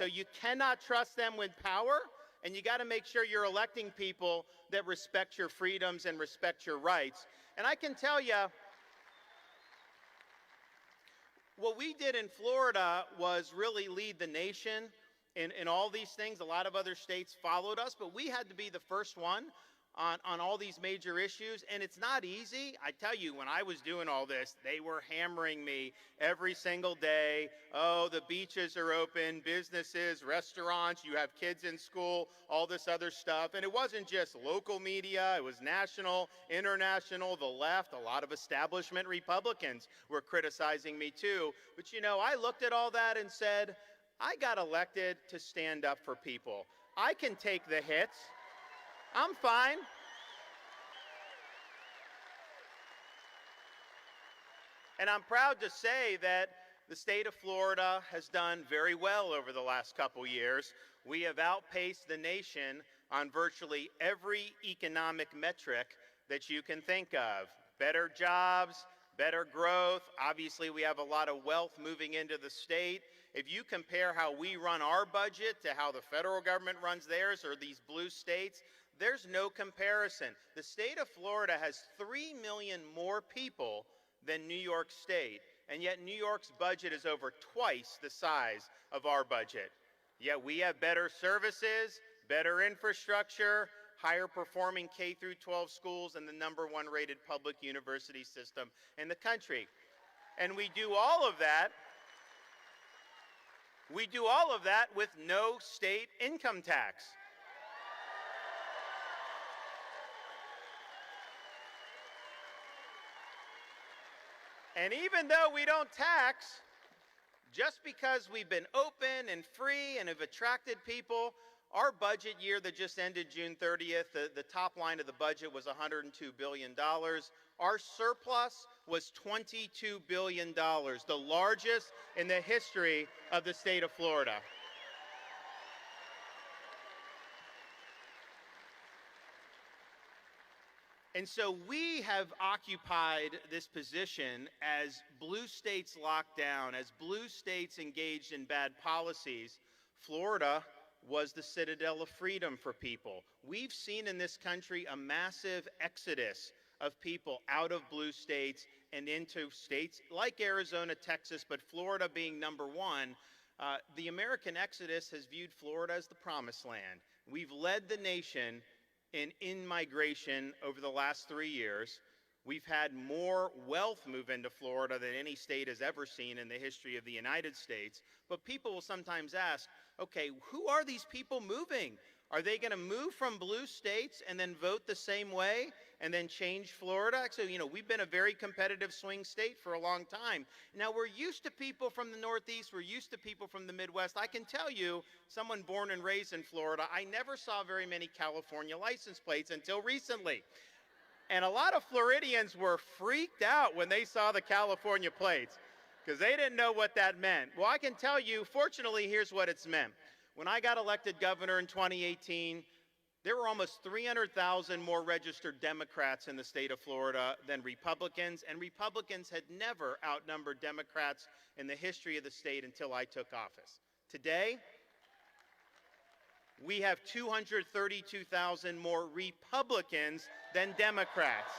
you cannot trust them with power, and you got to make sure you're electing people that respect your freedoms and respect your rights. And I can tell you, what we did in Florida was really lead the nation in all these things. A lot of other states followed us, but we had to be the first one on all these major issues, and it's not easy. I tell you, when I was doing all this, they were hammering me every single day. Oh, the beaches are open, businesses, restaurants, you have kids in school, all this other stuff. And it wasn't just local media, it was national, international, the left. A lot of establishment Republicans were criticizing me too. But you know, I looked at all that and said, I got elected to stand up for people. I can take the hits. I'm fine. And I'm proud to say that the state of Florida has done very well over the last couple years. We have outpaced the nation on virtually every economic metric that you can think of. Better jobs, better growth. Obviously, we have a lot of wealth moving into the state. If you compare how we run our budget to how the federal government runs theirs or these blue states, there's no comparison. The state of Florida has 3 million more people than New York State, and yet New York's budget is over twice the size of our budget. Yet we have better services, better infrastructure, higher performing K through 12 schools, and the #1 rated public university system in the country. And we do all of that with no state income tax. And even though we don't tax, just because we've been open and free and have attracted people, our budget year that just ended June 30th, the top line of the budget was $102 billion. Our surplus was $22 billion, the largest in the history of the state of Florida. And so we have occupied this position as blue states locked down, as blue states engaged in bad policies. Florida was the Citadel of Freedom for people. We've seen in this country a massive exodus of people out of blue states and into states like Arizona, Texas, but Florida being #1. The American exodus has viewed Florida as the promised land. We've led the nation in migration over the last 3 years. We've had more wealth move into Florida than any state has ever seen in the history of the United States. But people will sometimes ask, okay, who are these people moving? Are they going to move from blue states and then vote the same way and then change Florida? So, you know, we've been a very competitive swing state for a long time. Now, we're used to people from the Northeast. We're used to people from the Midwest. I can tell you, someone born and raised in Florida, I never saw very many California license plates until recently. And a lot of Floridians were freaked out when they saw the California plates because they didn't know what that meant. Well, I can tell you, fortunately, here's what it's meant. When I got elected governor in 2018, there were almost 300,000 more registered Democrats in the state of Florida than Republicans, and Republicans had never outnumbered Democrats in the history of the state until I took office. Today, we have 232,000 more Republicans than Democrats.